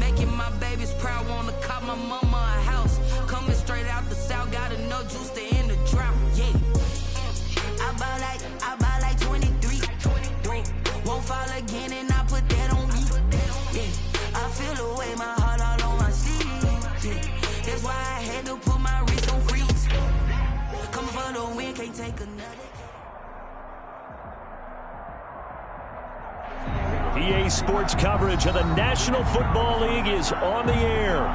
Making my babies proud, wanna call my mama a house. Coming straight out the south, got enough juice to end the drought. Yeah. I buy like 23. Won't fall again and I put that on me. Yeah. I feel the way, my heart all on my sleeve. Yeah. That's why I had to put my wrist on freeze. Coming for the win, can't take another. EA Sports coverage of the National Football League is on the air.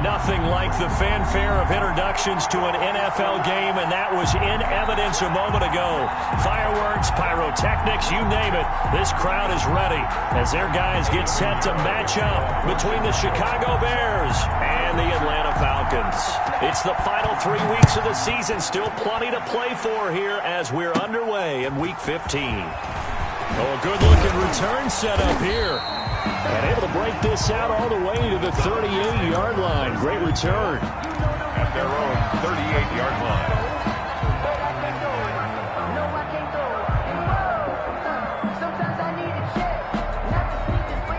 Nothing like the fanfare of introductions to an NFL game, and that was in evidence a moment ago. Fireworks, pyrotechnics, you name it. This crowd is ready as their guys get set to match up between the Chicago Bears and the Atlanta Falcons. It's the final 3 weeks of the season. Still plenty to play for here as we're underway in Week 15. Oh, a good-looking return set up here. And able to break this out all the way to the 38-yard line. Great return. At their own 38-yard line.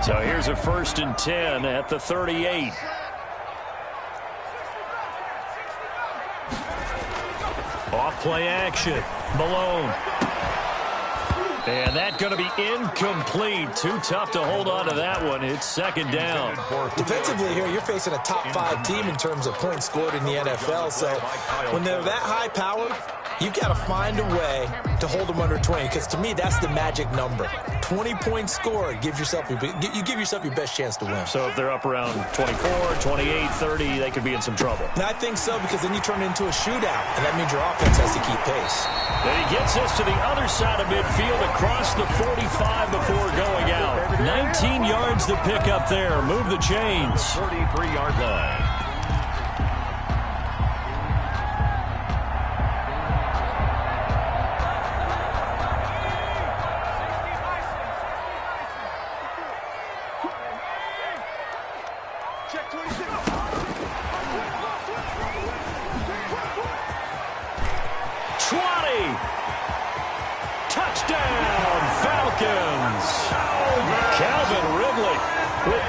So here's a 1st and 10 at the 38. Off play action. Malone. And that's going to be incomplete. Too tough to hold on to that one. It's 2nd down. Defensively here, you're facing a top-5 team in terms of points scored in the NFL. So when they're that high-powered, you've got to find a way to hold them under 20. Because to me, that's the magic number. 20 points scored gives yourself you give yourself your best chance to win. So if they're up around 24, 28, 30, they could be in some trouble. And I think so, because then you turn it into a shootout, and that means your offense has to keep pace. Then he gets us to the other side of midfield across the 45 before going out. 19 yards to pick up there. Move the chains. 33-yard line.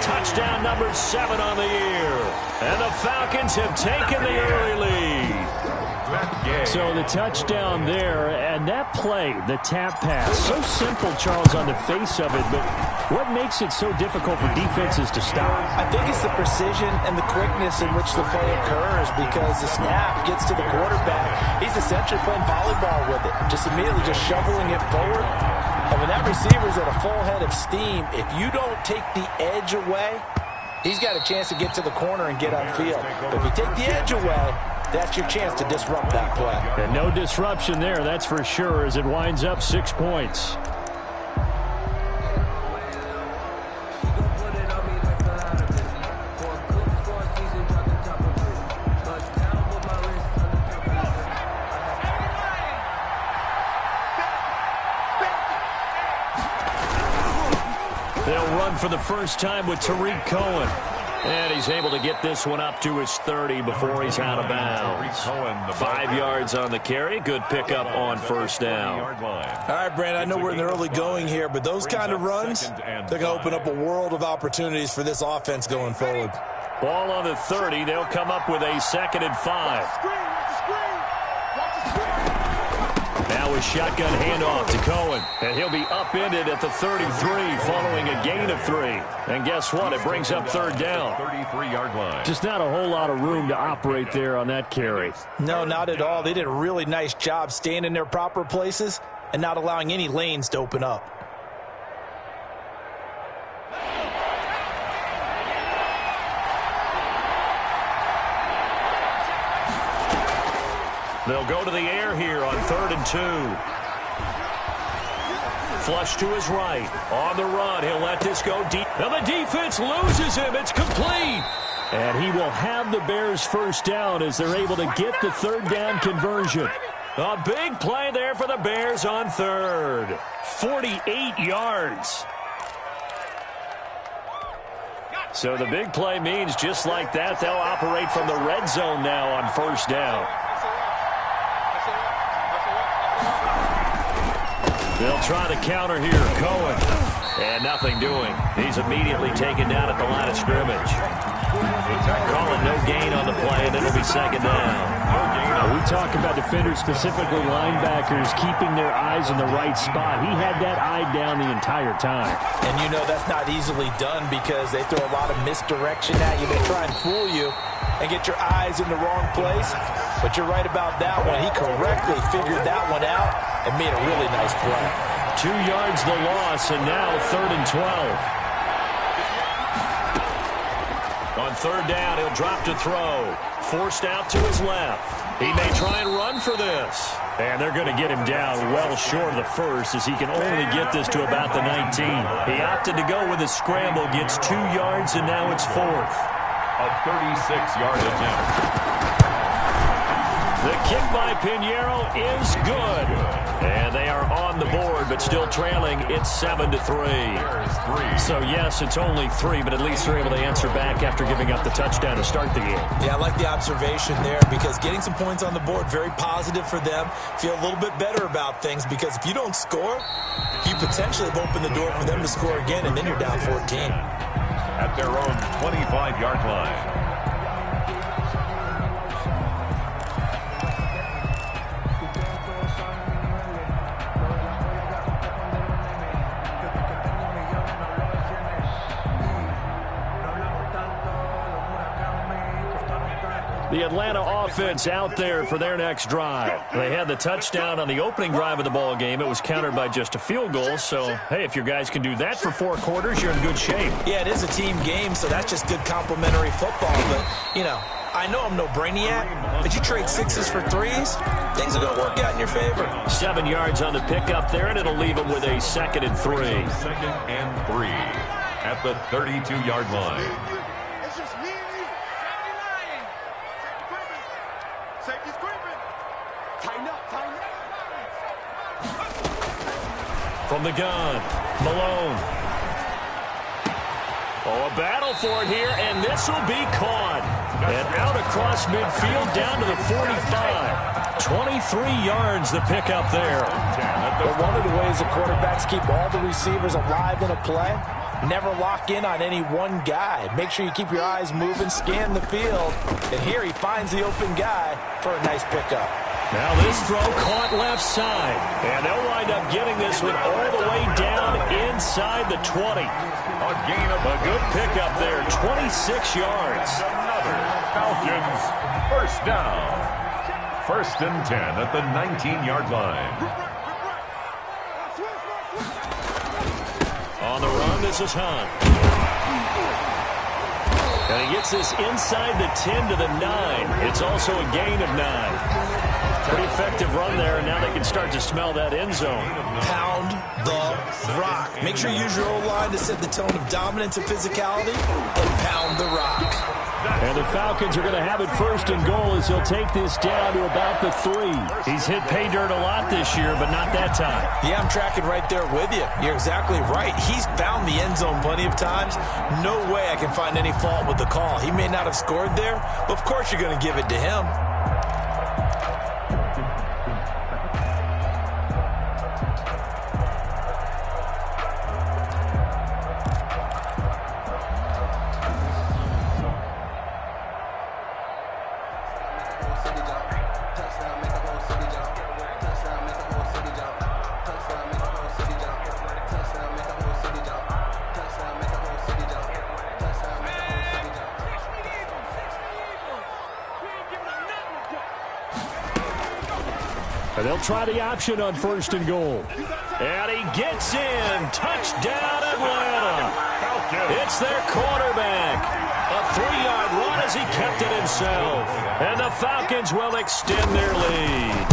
Touchdown number 7 on the year. And the Falcons have taken the early lead. So the touchdown there, and that play, the tap pass, so simple, Charles, on the face of it, but what makes it so difficult for defenses to stop? I think it's the precision and the quickness in which the play occurs, because the snap gets to the quarterback. He's essentially playing volleyball with it, just immediately just shoveling it forward. And when that receiver's at a full head of steam, if you don't take the edge away, he's got a chance to get to the corner and get upfield. But if you take the edge away, that's your chance to disrupt that play. And no disruption there, that's for sure, as it winds up 6 points. They'll run for the first time with Tariq Cohen. And he's able to get this one up to his 30 before he's out of bounds. 5 yards on the carry. Good pickup on 1st down. All right, Brandon, I know we're in the early going here, but those kind of runs, they're going to open up a world of opportunities for this offense going forward. Ball on the 30. They'll come up with a 2nd and 5. Now a shotgun handoff to Cohen. And he'll be upended at the 33 following a gain of 3. And guess what? It brings up 3rd down. 33-yard line. Just not a whole lot of room to operate there on that carry. No, not at all. They did a really nice job staying in their proper places and not allowing any lanes to open up. They'll go to the air here on 3rd and 2. Flush to his right. On the run. He'll let this go deep. Now the defense loses him. It's complete. And he will have the Bears' 1st down as they're able to get the 3rd down conversion. A big play there for the Bears on 3rd. 48 yards. So the big play means just like that, they'll operate from the red zone now on 1st down. They'll try to counter here. Cohen And nothing doing. He's immediately taken down at the line of scrimmage. Calling no gain on the play, and it'll be second down. We talk about defenders, specifically linebackers, keeping their eyes in the right spot. He had that eye down the entire time. And you know that's not easily done because they throw a lot of misdirection at you. They try and fool you and get your eyes in the wrong place. But you're right about that one. He correctly figured that one out and made a really nice play. 2 yards the loss, and now 3rd and 12. On 3rd down, he'll drop to throw. Forced out to his left. He may try and run for this. And they're going to get him down well short of the first as he can only get this to about the 19. He opted to go with a scramble, gets 2 yards, and now it's 4th. A 36-yard attempt. The kick by Pinheiro is good. And they are on the board, but still trailing. It's 7-3. So, yes, it's only 3, but at least they're able to answer back after giving up the touchdown to start the game. Yeah, I like the observation there because getting some points on the board, very positive for them. Feel a little bit better about things because if you don't score, you potentially have opened the door for them to score again, and then you're down 14. At their own 25-yard line. The Atlanta offense out there for their next drive. They had the touchdown on the opening drive of the ball game. It was countered by just a field goal. So, hey, if your guys can do that for 4 quarters, you're in good shape. Yeah, it is a team game, so that's just good complementary football. But, you know, I know I'm no brainiac, but you trade 6s for 3s, things are going to work out in your favor. 7 yards on the pickup there, and it'll leave them with a 2nd and 3. 2nd and 3 at the 32-yard line. From the gun, Malone. Oh, a battle for it here, and this will be caught. And out across midfield down to the 45. 23 yards the pickup there. But one of the ways the quarterbacks keep all the receivers alive in a play, never lock in on any one guy. Make sure you keep your eyes moving, scan the field. And here he finds the open guy for a nice pickup. Now this throw caught left side. And they'll wind up getting this one all the way down inside the 20. A gain of a good pickup there, 26 yards. Another Falcons first down. 1st and 10 at the 19-yard line. On the run, this is Hunt. And he gets this inside the 10 to the 9. It's also a gain of 9. Pretty effective run there, and now they can start to smell that end zone. Pound the rock. Make sure you use your O-line to set the tone of dominance and physicality, and pound the rock. And the Falcons are going to have it 1st and goal as he'll take this down to about the 3. He's hit pay dirt a lot this year, but not that time. Yeah, I'm tracking right there with you. You're exactly right. He's found the end zone plenty of times. No way I can find any fault with the call. He may not have scored there, but of course you're going to give it to him. And they'll try the option on 1st and goal. And he gets in. Touchdown, Atlanta. It's their quarterback. A 3-yard run as he kept it himself. And the Falcons will extend their lead.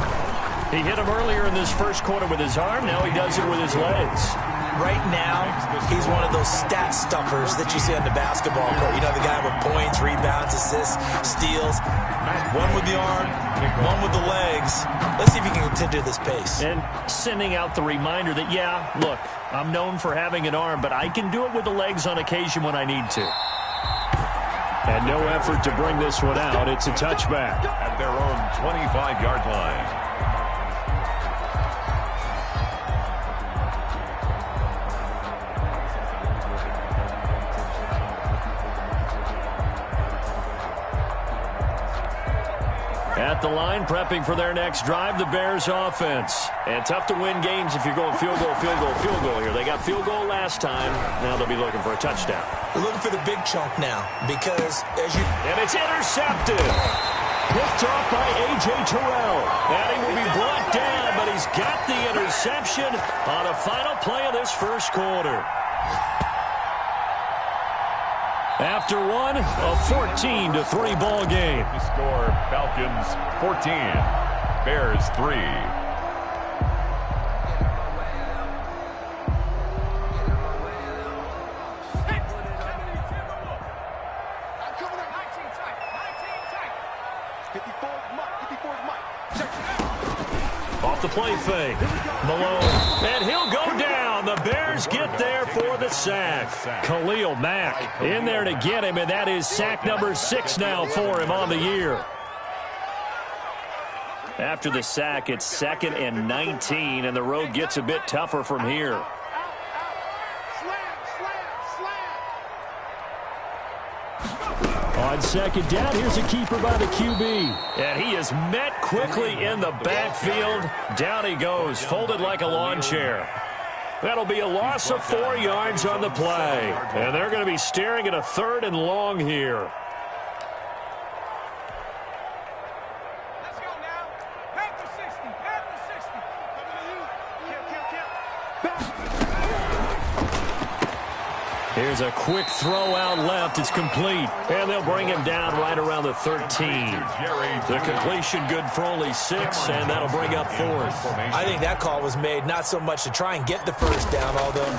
He hit him earlier in this 1st quarter with his arm. Now he does it with his legs. Right now, he's one of those stat stuffers that you see on the basketball court. You know, the guy with points, rebounds, assists, steals. One with the arm, one with the legs. Let's see if he can continue this pace. And sending out the reminder that, yeah, look, I'm known for having an arm, but I can do it with the legs on occasion when I need to. And no effort to bring this one out. It's a touchback. At their own 25-yard line. At the line, prepping for their next drive, the Bears offense. And tough to win games if you're going field goal, field goal, field goal here. They got field goal last time. Now they'll be looking for a touchdown. They're looking for the big chunk now because as you... And it's intercepted. Picked off by A.J. Terrell. And he will be brought down, but he's got the interception on the final play of this first quarter. After one, a 14-3 ball game. The score, Falcons 14, Bears 3. Off the play fake. Malone. And he'll go down. The Bears get there for the sack. Khalil Mack in there to get him, and that is sack number 6 now for him on the year. After the sack, it's 2nd and 19, and the road gets a bit tougher from here. On 2nd down, here's a keeper by the QB. And he is met quickly in the backfield. Down he goes, folded like a lawn chair. That'll be a loss of 4 yards on the play. And they're going to be staring at a 3rd and long here. Let's go now. Back to 60. Back to 60. Here's a quick throw out left. It's complete. And they'll bring him down right around the 13. The completion good for only 6, and that'll bring up 4th. I think that call was made not so much to try and get the first down, although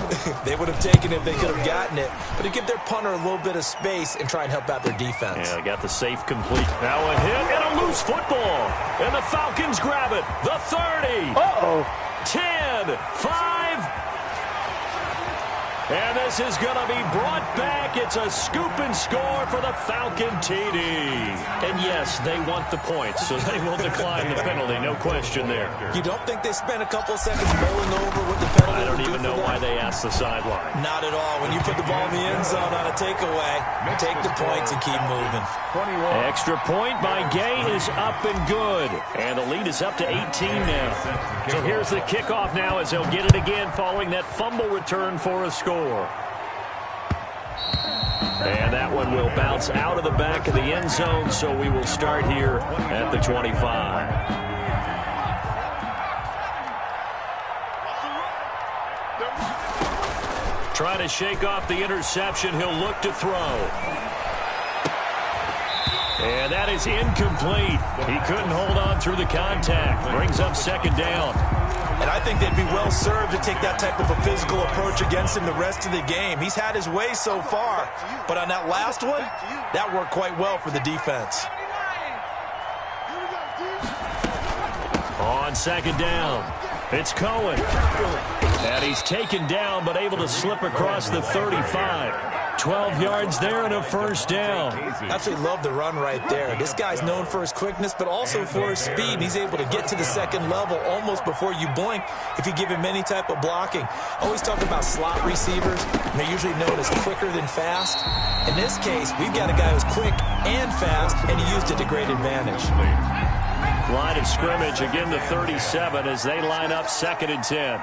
they would have taken it if they could have gotten it, but to give their punter a little bit of space and try and help out their defense. Yeah, they got the safe complete. Now a hit and a loose football. And the Falcons grab it. The 30. 10, 5. And this is going to be brought back. It's a scoop and score for the Falcon TD. And yes, they want the points, so they will decline the penalty. No question there. You don't think they spent a couple of seconds rolling over with the penalty? I don't even know why they asked the sideline. Not at all. When you put the ball in the end zone on a takeaway, take the points and keep moving. Extra point by Gay is up and good. And the lead is up to 18 now. So here's the kickoff now as they'll get it again following that fumble return for a score. And that one will bounce out of the back of the end zone, so we will start here at the 25. Trying to shake off the interception. He'll look to throw. And that is incomplete. He couldn't hold on through the contact. Brings up 2nd down. And I think they'd be well served to take that type of a physical approach against him the rest of the game. He's had his way so far, but on that last one, that worked quite well for the defense. On 2nd down, it's Cohen. And he's taken down, but able to slip across the 35. 12 yards there and a 1st down. Absolutely love the run right there. This guy's known for his quickness, but also for his speed. And he's able to get to the 2nd level almost before you blink if you give him any type of blocking. Always talk about slot receivers, and they're usually known as quicker than fast. In this case, we've got a guy who's quick and fast, and he used it to great advantage. Line of scrimmage, again the 37 as they line up 2nd and 10.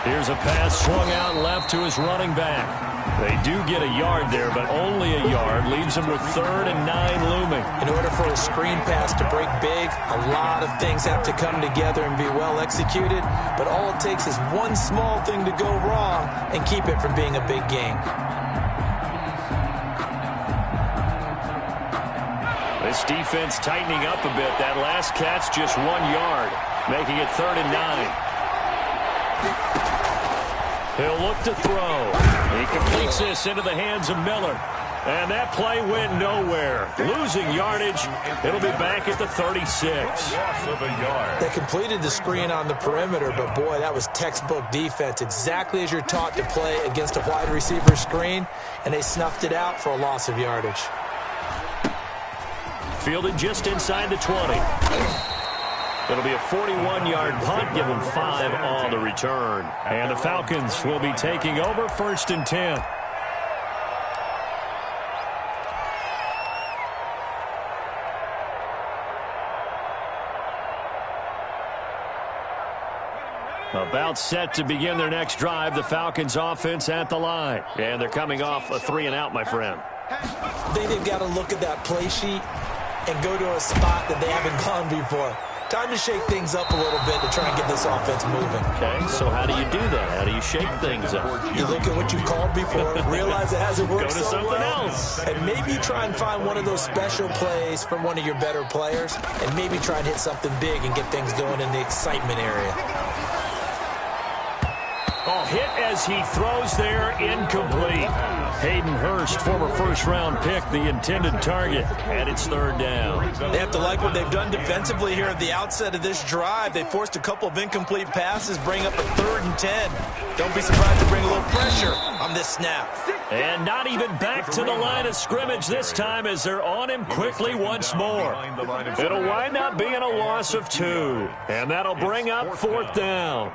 Here's a pass swung out left to his running back. They do get a yard there, but only a yard. Leaves them with 3rd and 9 looming. In order for a screen pass to break big, a lot of things have to come together and be well executed. But all it takes is one small thing to go wrong and keep it from being a big game. This defense tightening up a bit. That last catch just 1 yard, making it 3rd and 9. He'll look to throw. He completes this into the hands of Miller. And that play went nowhere. Losing yardage. It'll be back at the 36. They completed the screen on the perimeter, but boy, that was textbook defense. Exactly as you're taught to play against a wide receiver screen, and they snuffed it out for a loss of yardage. Fielded just inside the 20. It'll be a 41-yard punt, give them 5 on the return. And the Falcons will be taking over 1st and 10. About set to begin their next drive. The Falcons offense at the line. And they're coming off a 3-and-out, my friend. I think they've got to look at that play sheet and go to a spot that they haven't gone before. Time to shake things up a little bit to try and get this offense moving. Okay, so how do you do that? How do you shake things up? You look at what you called before, realize it hasn't worked Go to so something well, else. and maybe try and find one of those special plays from one of your better players, and maybe try and hit something big and get things going in the excitement area. Oh, hit as he throws there, incomplete. Hayden Hurst, former first-round pick, the intended target, and it's 3rd down. They have to like what they've done defensively here at the outset of this drive. They forced a couple of incomplete passes, bring up a 3rd and 10. Don't be surprised to bring a little pressure on this snap. And not even back to the line of scrimmage this time as they're on him quickly once more. It'll wind up being a loss of 2, and that'll bring up 4th down.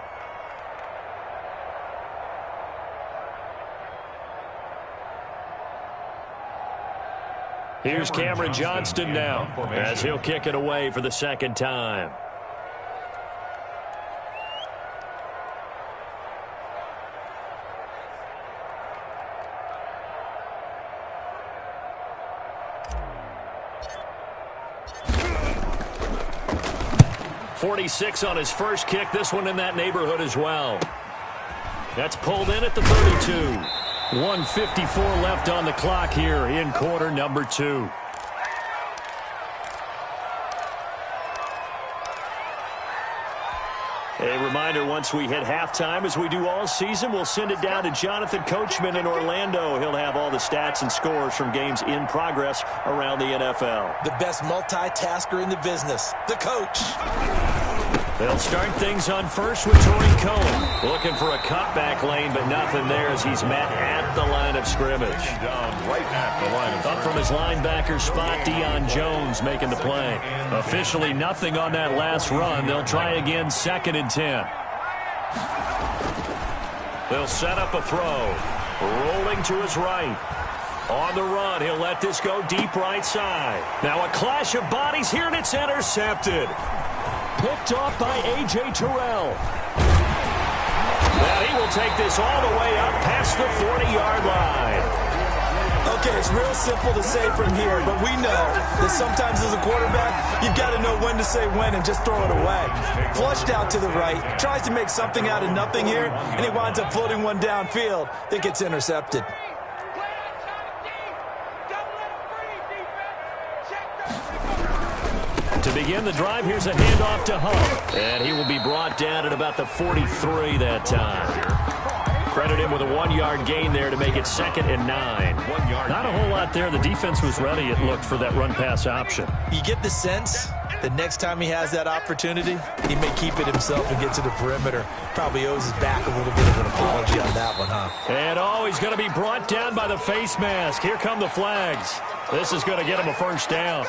Here's Cameron Johnston now as he'll kick it away for the 2nd time. .46 on his first kick. This one in that neighborhood as well. That's pulled in at the 32. 1:54 left on the clock here in quarter number 2. A reminder, once we hit halftime, as we do all season, we'll send it down to Jonathan Coachman in Orlando. He'll have all the stats and scores from games in progress around the NFL. The best multitasker in the business, the coach. They'll start things on first with Torrey Cohen. Looking for a cutback lane, but nothing there as he's met at the line of scrimmage. Right at the line of Up from his linebacker spot, Deion Jones making the play. Officially nothing on that last run. They'll try again, 2nd and 10. They'll set up a throw. Rolling to his right. On the run, he'll let this go deep right side. Now a clash of bodies here, and it's intercepted. Picked off by A.J. Terrell. Now he will take this all the way up past the 40-yard line. Okay, it's real simple to say from here, but we know that sometimes as a quarterback, you've got to know when to say when and just throw it away. Flushed out to the right, tries to make something out of nothing here, and he winds up floating one downfield that gets intercepted. To begin the drive, here's a handoff to Hunt. And he will be brought down at about the 43 that time. Credit him with a 1-yard gain there to make it 2nd and 9. Not a whole lot there. The defense was ready, it looked, for that run-pass option. You get the sense that next time he has that opportunity, he may keep it himself and get to the perimeter. Probably owes his back a little bit of an apology on that one, huh? And he's going to be brought down by the face mask. Here come the flags. This is going to get him a 1st down.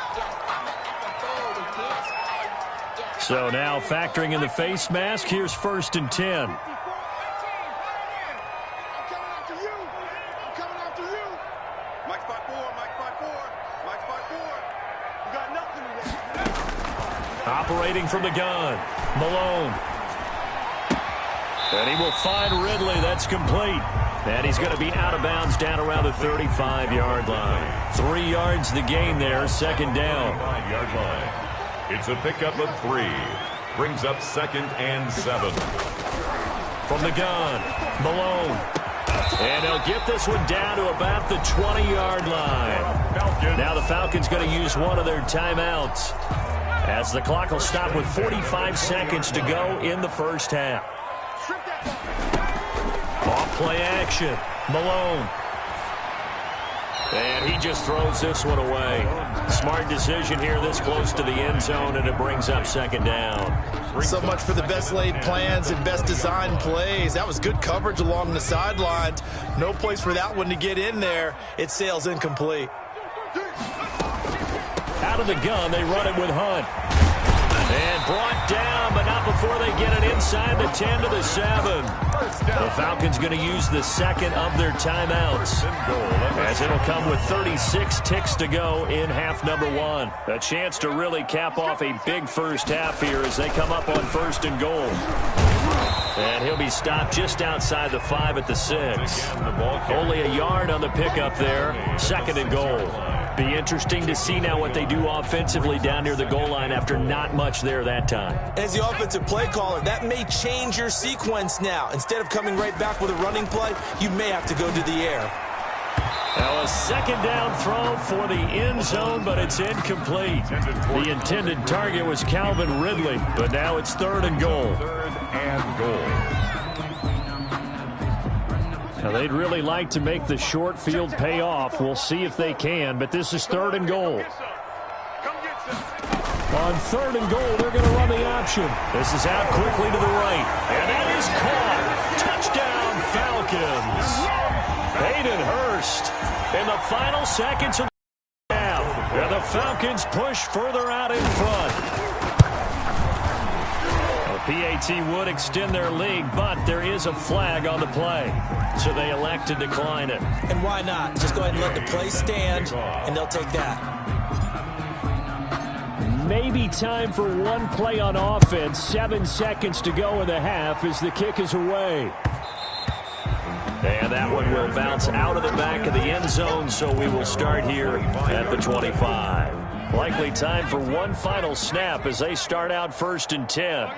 So now factoring in the face mask, here's 1st and 10. Operating from the gun, Malone. And he will find Ridley. That's complete. And he's going to be out of bounds down around the 35-yard line. 3 yards the gain there, 2nd down. 5-yard line. It's a pickup of 3. Brings up 2nd and 7. From the gun, Malone. And they'll get this one down to about the 20-yard line. Now the Falcons going to use one of their timeouts, as the clock will stop with 45 seconds to go in the first half. Off play action, Malone. And he just throws this one away. Smart decision here this close to the end zone, and it brings up 2nd down. So much for the best laid plans and best designed plays. That was good coverage along the sidelines. No place for that one to get in there. It sails incomplete. Out of the gun, they run it with Hunt. And brought down, but not before they get it inside the 10 to the 7. The Falcons going to use the 2nd of their timeouts, as it'll come with 36 ticks to go in half number 1. A chance to really cap off a big first half here as they come up on 1st and goal. And he'll be stopped just outside the 5 at the 6. Only a yard on the pickup there. 2nd and goal. Be interesting to see now what they do offensively down near the goal line after not much there that time. As the offensive play caller, that may change your sequence now. Instead of coming right back with a running play, you may have to go to the air. Now a 2nd down throw for the end zone, but it's incomplete. The intended target was Calvin Ridley, but now it's 3rd and goal. 3rd and goal. Now they'd really like to make the short field pay off. We'll see if they can, but this is 3rd and goal. On 3rd and goal, they're going to run the option. This is out quickly to the right, and that is caught. Touchdown, Falcons. Hayden Hurst in the final seconds of the half. And the Falcons push further out in front. PAT would extend their lead, but there is a flag on the play. So they elect to decline it. And why not? Just go ahead and let the play stand, and they'll take that. Maybe time for one play on offense. 7 seconds to go in the half as the kick is away. And that one will bounce out of the back of the end zone, so we will start here at the 25. Likely time for one final snap as they start out 1st and 10.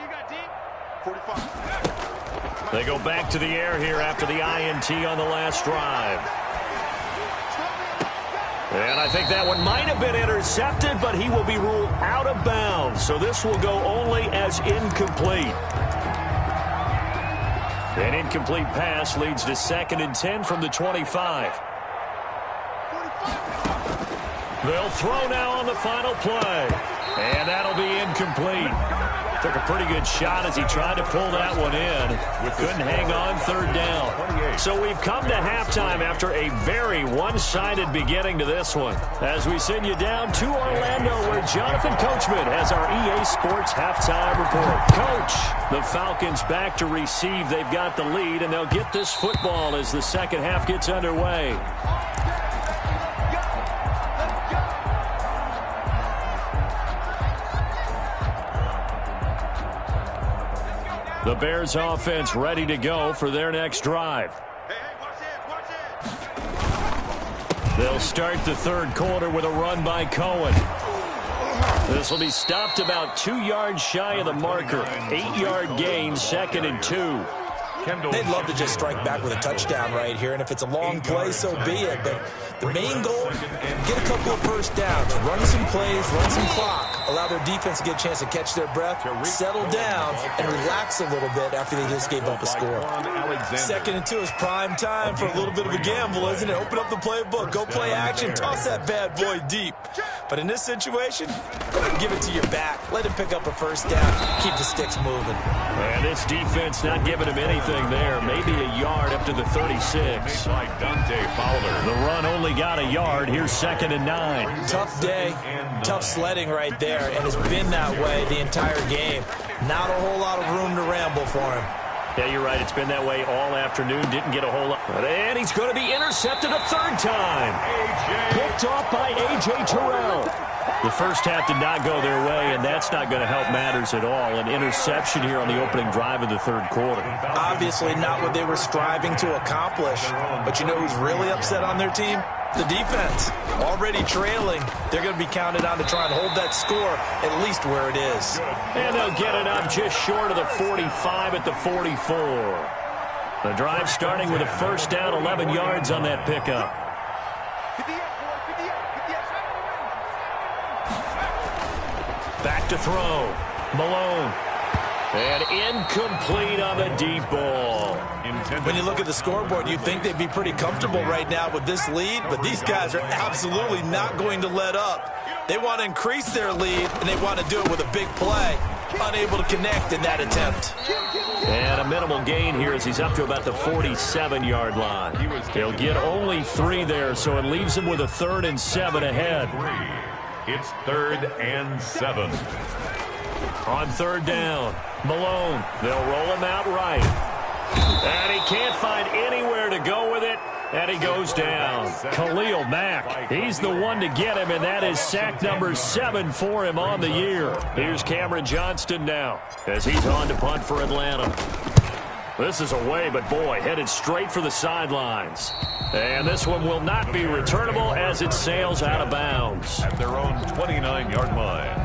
They go back to the air here after the INT on the last drive. And I think that one might have been intercepted, but he will be ruled out of bounds. So this will go only as incomplete. An incomplete pass leads to 2nd and 10 from the 25. They'll throw now on the final play. And that'll be incomplete. Took a pretty good shot as he tried to pull that one in. Couldn't hang on 3rd down. So we've come to halftime after a very one-sided beginning to this one. As we send you down to Orlando where Jonathan Coachman has our EA Sports halftime report. Coach, the Falcons back to receive. They've got the lead, and they'll get this football as the second half gets underway. The Bears offense ready to go for their next drive. They'll start the 3rd quarter with a run by Cohen. This will be stopped about 2 yards shy of the marker. 8-yard gain, 2nd and 2. They'd love to just strike back with a touchdown right here, and if it's a long play, so be it. But the main goal, get a couple of first downs, run some plays, run some clock, allow their defense to get a chance to catch their breath, settle down, and relax a little bit after they just gave up a score. 2nd and 2 is prime time for a little bit of a gamble, isn't it? Open up the playbook, go play action, toss that bad boy deep. But in this situation, go ahead and give it to your back. Let him pick up a first down, keep the sticks moving. And this defense not giving him anything there. Maybe a yard up to the 36. The run only got a yard. Here's 2nd and 9. Tough day, tough sledding right there, and it's been that way the entire game. Not a whole lot of room to ramble for him. Yeah, you're right. It's been that way all afternoon. Didn't get a whole lot. And he's going to be intercepted a 3rd time. Picked off by A.J. Terrell. The first half did not go their way, and that's not going to help matters at all. An interception here on the opening drive of the 3rd quarter. Obviously not what they were striving to accomplish. But you know who's really upset on their team? The defense. Already trailing. They're going to be counted on to try and hold that score at least where it is. And they'll get it up just short of the 45 at the 44. The drive starting with a first down, 11 yards on that pickup. Back to throw. Malone. And incomplete on the deep ball. When you look at the scoreboard, you'd think they'd be pretty comfortable right now with this lead, but these guys are absolutely not going to let up. They want to increase their lead, and they want to do it with a big play. Unable to connect in that attempt. And a minimal gain here as he's up to about the 47-yard line. He'll get only 3 there, so it leaves him with a 3rd and 7 ahead. It's 3rd and 7. On 3rd down, Malone. They'll roll him out right. And he can't find anywhere to go with it. And he goes down. Khalil Mack, he's the one to get him, and that is sack number 7 for him on the year. Here's Cameron Johnston now as he's on to punt for Atlanta. This is away, but boy, headed straight for the sidelines. And this one will not be returnable as it sails out of bounds. At their own 29-yard line.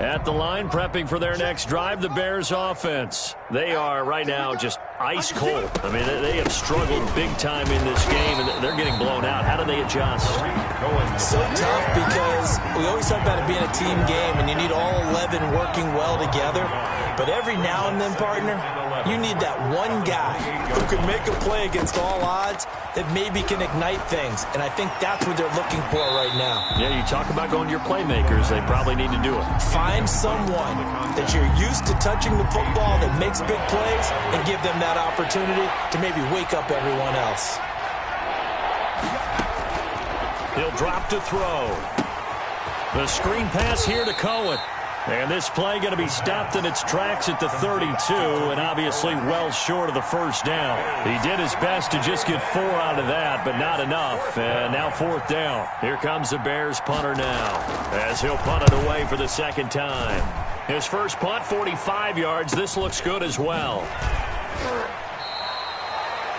At the line, prepping for their next drive, the Bears offense. They are right now just ice cold. I mean, they have struggled big time in this game, and they're getting blown out. How do they adjust? So tough because we always talk about it being a team game, and you need all 11 working well together. But every now and then, partner, you need that one guy who can make a play against all odds that maybe can ignite things. And I think that's what they're looking for right now. Yeah, you talk about going to your playmakers. They probably need to do it. Find someone that you're used to touching the football that makes big plays and give them that opportunity to maybe wake up everyone else. He'll drop to throw. The screen pass here to Cohen. And this play going to be stopped in its tracks at the 32, and obviously well short of the first down. He did his best to just get 4 out of that, but not enough. And now 4th down. Here comes the Bears punter now, as he'll punt it away for the second time. His first punt, 45 yards. This looks good as well.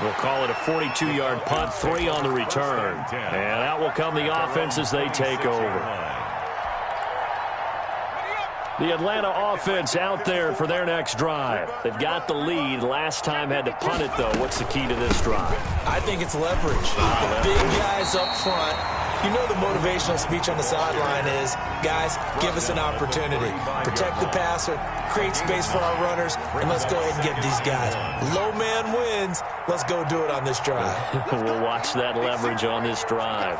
We'll call it a 42-yard punt, 3 on the return. And out will come the offense as they take over. The Atlanta offense out there for their next drive. They've got the lead. Last time had to punt it, though. What's the key to this drive? I think it's leverage. Big guys up front. You know the motivational speech on the sideline is, guys, give us an opportunity. Protect the passer, create space for our runners, and let's go ahead and get these guys. Low man wins. Let's go do it on this drive. We'll watch that leverage on this drive.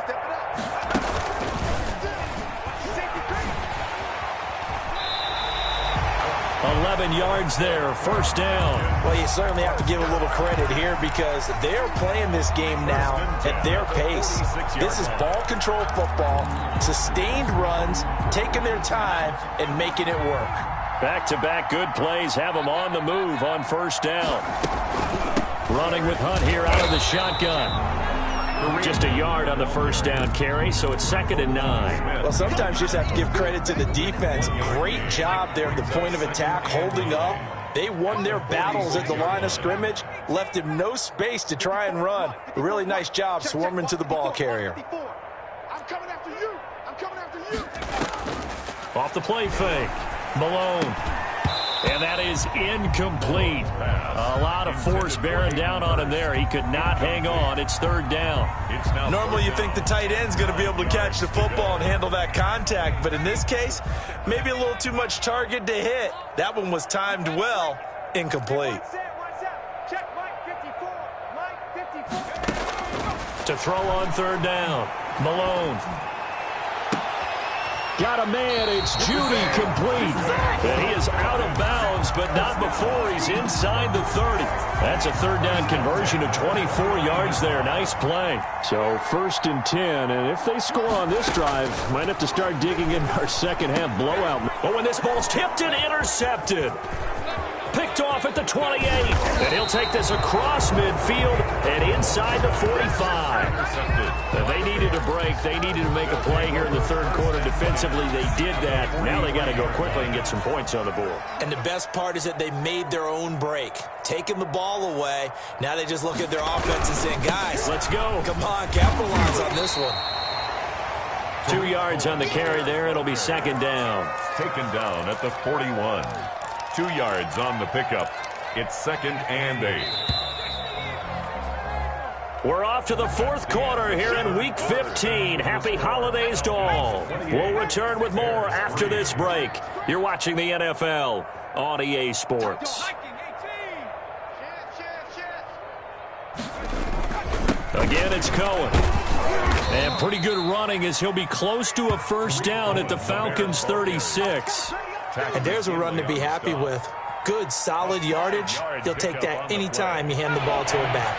11 yards there, first down. Well, you certainly have to give a little credit here because they're playing this game now at their pace. This is ball control football, sustained runs, taking their time, and making it work. Back-to-back good plays have them on the move on first down. Running with Hunt here out of the shotgun. Just a yard on the first down carry, so it's 2nd and 9. Well, sometimes you just have to give credit to the defense. Great job there at the point of attack, holding up. They won their battles at the line of scrimmage, left him no space to try and run. A really nice job swarming to the ball carrier. I'm coming after you. I'm coming after you. Off the play fake. Malone. And that is incomplete. A lot of force bearing down on him there. He could not hang on. It's 3rd down. Normally you think the tight end's going to be able to catch the football and handle that contact, but in this case, maybe a little too much target to hit. That one was timed well. Incomplete. Check Mike 54. Mike 54. To throw on 3rd down. Malone. Got a man, it's Judy, complete. And he is out of bounds, but not before he's inside the 30. That's a 3rd down conversion of 24 yards there. Nice play. So 1st and 10, and if they score on this drive, might have to start digging in our second half blowout. Oh, and this ball's tipped and intercepted. Picked off at the 28. And he'll take this across midfield and inside the 45. They needed a break. They needed to make a play here in the 3rd quarter. Defensively, they did that. Now they got to go quickly and get some points on the board. And the best part is that they made their own break. Taking the ball away. Now they just look at their offense and saying, guys, let's go. Come on, capitalize on this one. 2 yards on the carry there. It'll be 2nd down. Taken down at the 41. 2 yards on the pickup. It's 2nd and 8. We're off to the 4th quarter here in Week 15. Happy holidays to all. We'll return with more after this break. You're watching the NFL on EA Sports. Again, it's Cohen. And pretty good running as he'll be close to a first down at the Falcons' 36. And there's a run to be happy with. Good, solid yardage. He'll take that anytime you hand the ball to a back.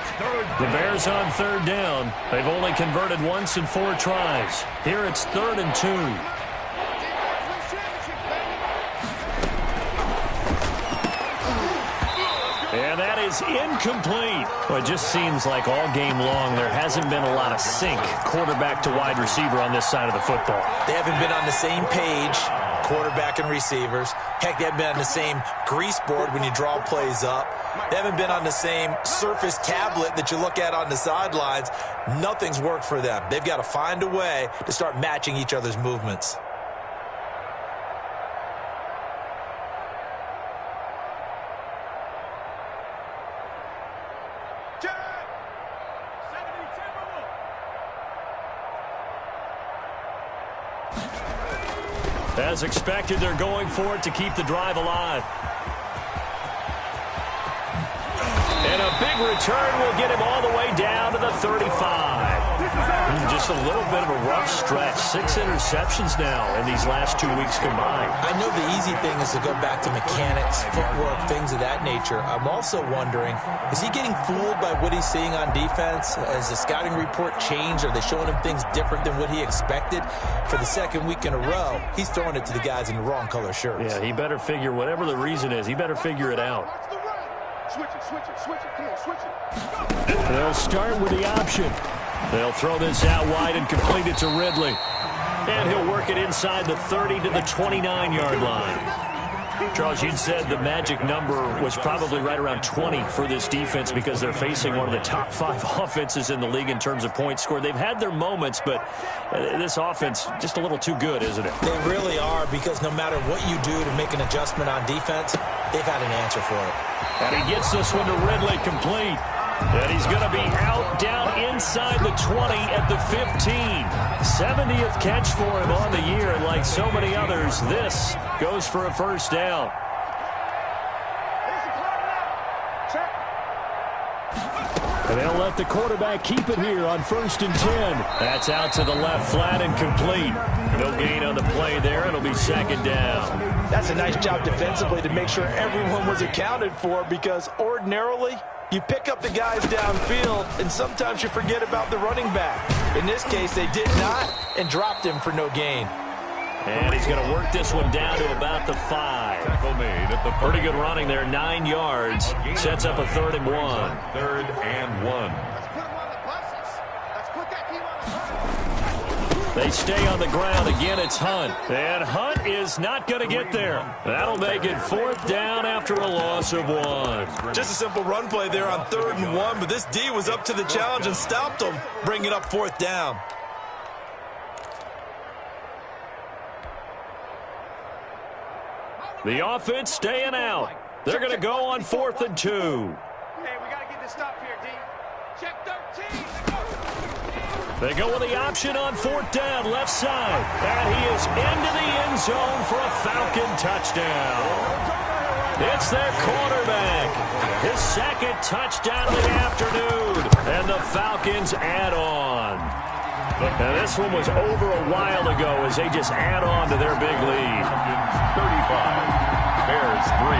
The Bears on 3rd down. They've only converted once in 4 tries. Here it's 3rd and 2. is incomplete. Well, it just seems like all game long there hasn't been a lot of sync quarterback to wide receiver on this side of the football. They haven't been on the same page, quarterback and receivers. Heck, they haven't been on the same grease board when you draw plays up. They haven't been on the same Surface tablet that you look at on the sidelines. Nothing's worked for them. They've got to find a way to start matching each other's movements. As expected, they're going for it to keep the drive alive. And a big return will get him all the way down to the 35. Just a little bit of a rough stretch. 6 interceptions now in these last 2 weeks combined. I know the easy thing is to go back to mechanics, footwork, things of that nature. I'm also wondering, is he getting fooled by what he's seeing on defense? Has the scouting report changed? Are they showing him things different than what he expected? For the second week in a row, he's throwing it to the guys in the wrong color shirts. Yeah, he better figure, whatever the reason is, he better figure it out. Switch it, come on, switch it. They'll start with the option. They'll throw this out wide and complete it to Ridley. And he'll work it inside the 30 to the 29-yard line. Charles, you'd said the magic number was probably right around 20 for this defense because they're facing one of the top 5 offenses in the league in terms of points scored. They've had their moments, but this offense just a little too good, isn't it? They really are, because no matter what you do to make an adjustment on defense, they've had an answer for it. And he gets this one to Ridley complete. And he's going to be out down inside the 20 at the 15. 70th catch for him on the year. And like so many others, this goes for a first down. And they'll let the quarterback keep it here on 1st and 10. That's out to the left, flat and complete. No gain on the play there. It'll be 2nd down. That's a nice job defensively to make sure everyone was accounted for, because ordinarily you pick up the guys downfield and sometimes you forget about the running back. In this case, they did not and dropped him for no gain. And he's going to work this one down to about the 5. Tackle made at the Pretty good running there, 9 yards. Sets up a 3rd and 1. 3rd and 1. Let's put him on the buses. Let's put that team on the bus. They stay on the ground. Again, it's Hunt. And Hunt is not going to get there. That'll make it 4th down after a loss of 1. Just a simple run play there on 3rd and 1, but this D was up to the challenge and stopped him, bringing up 4th down. The offense staying out. They're going to go on 4th and 2. Hey, we got to get this stop here, D. Check 13. They go with the option on 4th down, left side. And he is into the end zone for a Falcon touchdown. It's their quarterback. His 2nd touchdown of the afternoon. And the Falcons add on. Now, this one was over a while ago as they just add on to their big lead. 35. Bears 3.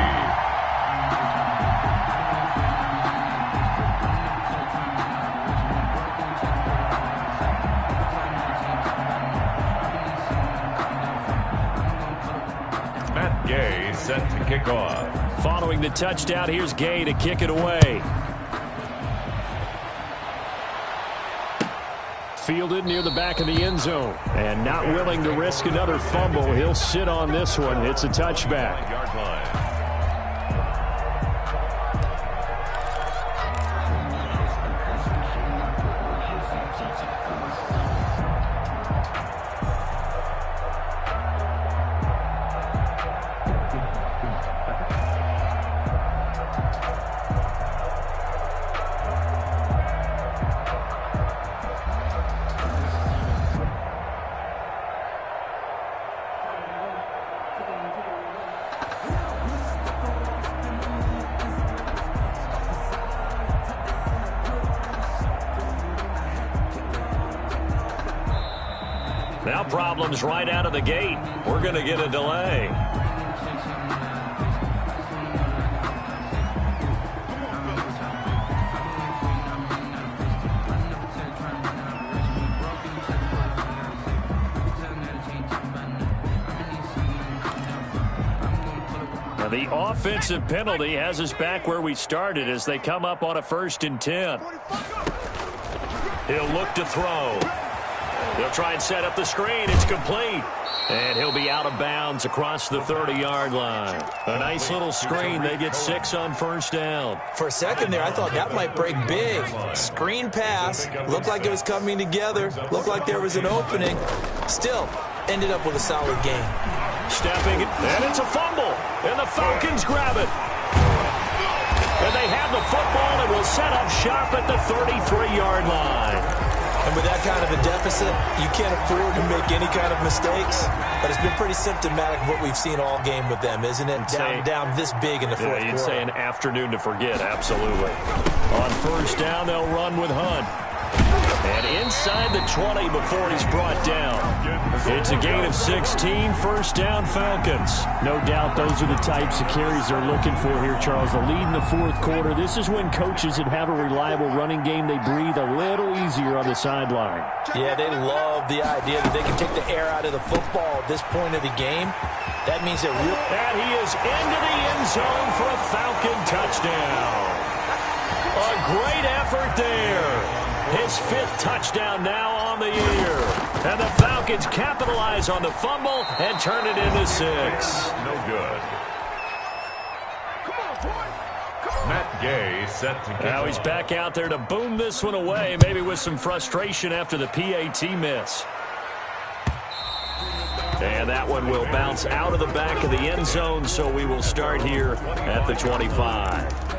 Matt Gay set to kick off. Following the touchdown, here's Gay to kick it away. Fielded near the back of the end zone. And not willing to risk another fumble. He'll sit on this one. It's a touchback. Yard line. Now problems right out of the gate. We're going to get a delay. Now the The offensive penalty has us back where we started as they come up on a 1st and 10. He'll look to throw. He'll try and set up the screen. It's complete. And he'll be out of bounds across the 30-yard line. A nice little screen. They get 6 on 1st down. For a second there, I thought that might break big. Screen pass. Looked like it was coming together. Looked like there was an opening. Still, ended up with a solid game. Stepping, and it's a fumble. And the Falcons grab it. And they have the football and will set up shop at the 33-yard line. And with that kind of a deficit, you can't afford to make any kind of mistakes. But it's been pretty symptomatic of what we've seen all game with them, isn't it? Down this big in the fourth quarter. You'd say an afternoon to forget, absolutely. On 1st down, they'll run with Hunt. And inside the 20 before he's brought down. It's a gain of 16, 1st down Falcons. No doubt those are the types of carries they're looking for here, Charles. The lead in the fourth quarter. This is when coaches that have a reliable running game, they breathe a little easier on the sideline. Yeah, they love the idea that they can take the air out of the football at this point of the game. That means that and he is into the end zone for a Falcon touchdown. A great effort there. His 5th touchdown now on the year. And the Falcons capitalize on the fumble and turn it into 6. No good. Matt Gay set to kick Now he's back out there to boom this one away, maybe with some frustration after the PAT miss. And that one will bounce out of the back of the end zone, so we will start here at the 25.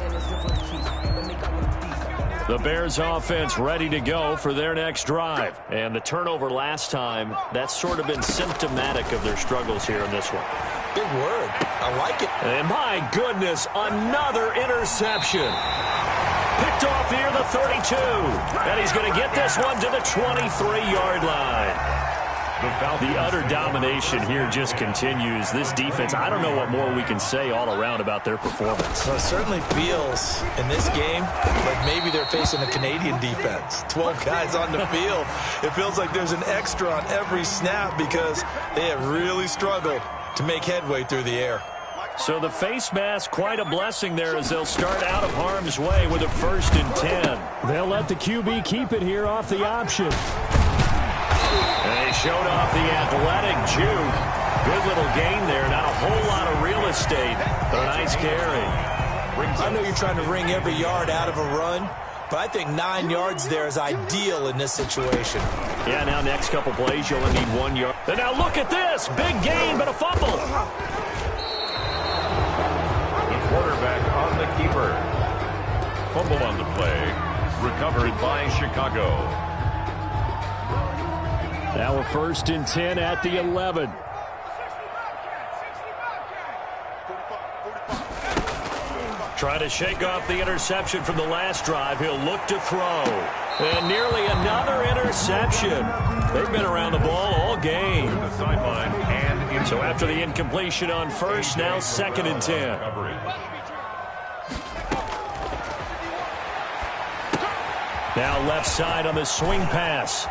The Bears offense ready to go for their next drive. And the turnover last time, that's sort of been symptomatic of their struggles here in this one. Big word. I like it. And my goodness, another interception. Picked off here the 32. And he's going to get this one to the 23-yard line. The utter domination here just continues. This defense, I don't know what more we can say all around about their performance. Well, it certainly feels in this game like maybe they're facing a Canadian defense. 12 guys on the field. It feels like there's an extra on every snap because they have really struggled to make headway through the air. So the face mask, quite a blessing there as they'll start out of harm's way with a 1st and 10. They'll let the QB keep it here off the option. And they showed off the athletic juke. Good little gain there. Not a whole lot of real estate, but a nice carry. I know you're trying to wring every yard out of a run, but I think 9 yards there is ideal in this situation. Yeah, now next couple plays, you only need 1 yard. And now look at this. Big gain, but a fumble. The quarterback on the keeper. Fumble on the play. Recovered by Chicago. Now a 1st and 10 at the 11. Trying to shake off the interception from the last drive. He'll look to throw. And nearly another interception. They've been around the ball all game. The sideline and so after the incompletion on 1st, now 2nd and 10. Now left side on the swing pass.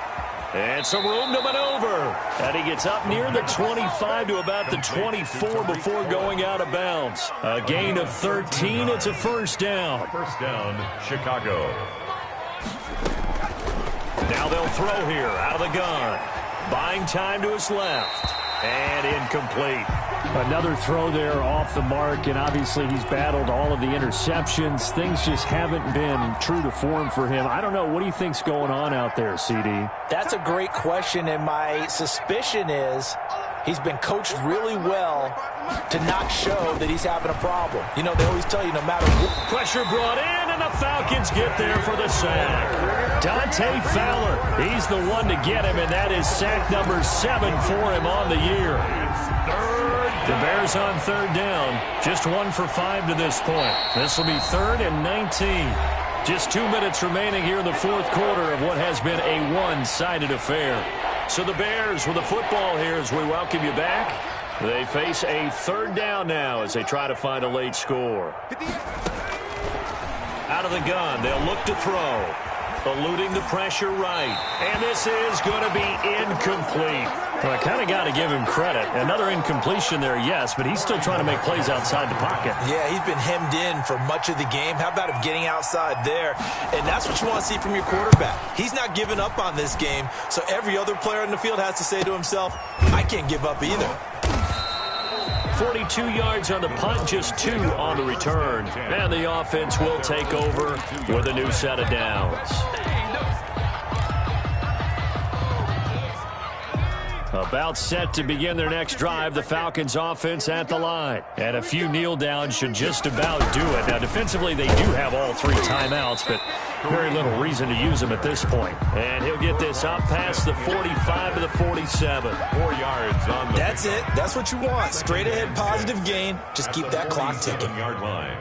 And some room to maneuver. And he gets up near the 25 to about the 24 before going out of bounds. A gain of 13. It's a 1st down. 1st down, Chicago. Now they'll throw here out of the gun. Buying time to his left. And incomplete. Another throw there off the mark, and obviously he's battled all of the interceptions. Things just haven't been true to form for him. I don't know. What do you think's going on out there, CD? That's a great question, and my suspicion is he's been coached really well to not show that he's having a problem. You know, they always tell you no matter what. Pressure brought in, and the Falcons get there for the sack. Dante Fowler, he's the one to get him, and that is sack number 7 for him on the year. The Bears on 3rd down, just 1 for 5 to this point. This will be 3rd and 19. Just 2 minutes remaining here in the fourth quarter of what has been a one-sided affair. So the Bears with the football here as we welcome you back. They face a 3rd down now as they try to find a late score. Out of the gun, they'll look to throw. Eluding the pressure right. And this is going to be incomplete. Well, I kind of got to give him credit. Another incompletion there, yes, but he's still trying to make plays outside the pocket. Yeah, he's been hemmed in for much of the game. How about him getting outside there? And that's what you want to see from your quarterback. He's not giving up on this game, so every other player in the field has to say to himself, I can't give up either. 42 yards on the punt, just 2 on the return. And the offense will take over with a new set of downs. About set to begin their next drive, the Falcons offense at the line. And a few kneel downs should just about do it. Now, defensively, they do have all 3 timeouts, but very little reason to use them at this point. And he'll get this up past the 45 to the 47. 4 yards on the... That's it. That's what you want. Straight ahead, positive gain. Just keep that clock ticking. 7-yard line.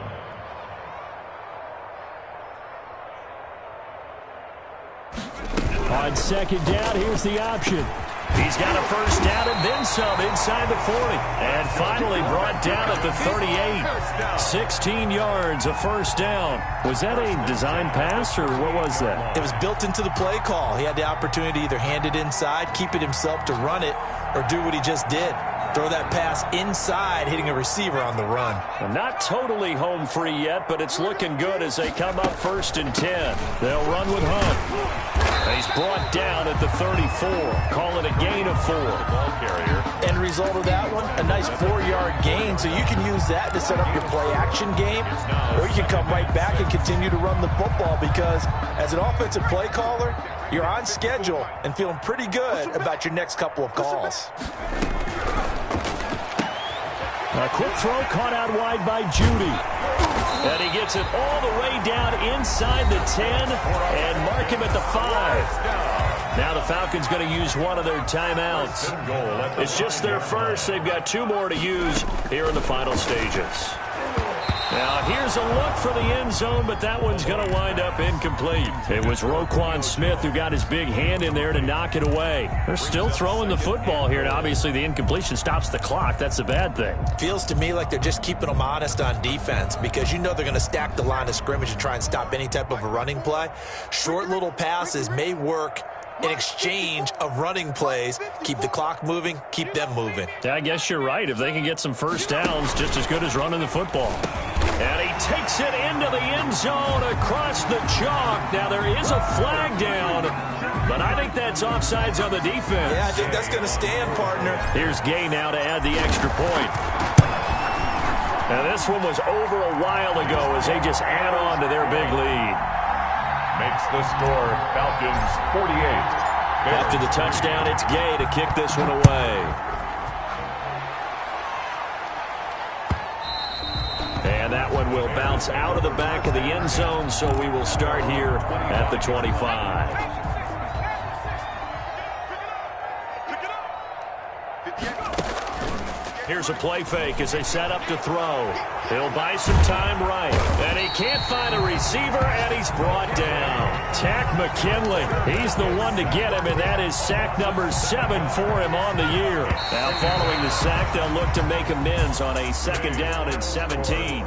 On second down, here's the option. He's got a first down and then some inside the 40. And finally brought down at the 38. 16 yards, a first down. Was that a design pass or what was that? It was built into the play call. He had the opportunity to either hand it inside, keep it himself to run it, or do what he just did. Throw that pass inside, hitting a receiver on the run. Well, not totally home free yet, but it's looking good as they come up 1st and 10. They'll run with Hunt. He's brought down at the 34. Call it a gain of 4. Ball carrier. End result of that one, a nice 4-yard gain. So you can use that to set up your play-action game, or you can come right back and continue to run the football because as an offensive play caller, you're on schedule and feeling pretty good about your next couple of calls. A quick throw caught out wide by Judy. And he gets it all the way down inside the 10 and mark him at the 5. Now the Falcons going to use one of their timeouts. It's just their first. They've got 2 more to use here in the final stages. Now here's a look for the end zone, but that one's going to wind up incomplete. It was Roquan Smith who got his big hand in there to knock it away. They're still throwing the football here, and obviously the incompletion stops the clock. That's a bad thing. Feels to me like they're just keeping them honest on defense because you know they're going to stack the line of scrimmage and try and stop any type of a running play. Short little passes may work in exchange of running plays. Keep the clock moving, keep them moving. Yeah, I guess you're right. If they can get some first downs, just as good as running the football. And he takes it into the end zone across the chalk. Now there is a flag down, but I think that's offsides on the defense. Yeah, I think that's going to stand, partner. Here's Gay now to add the extra point. Now this one was over a while ago as they just add on to their big lead. Makes the score Falcons 48. After the touchdown, it's Gay to kick this one away. And that one will bounce out of the back of the end zone, so we will start here at the 25. Here's a play fake as they set up to throw. He'll buy some time right. And he can't find a receiver, and he's brought down. Tack McKinley. He's the one to get him, and that is sack number 7 for him on the year. Now following the sack, they'll look to make amends on a 2nd down and 17.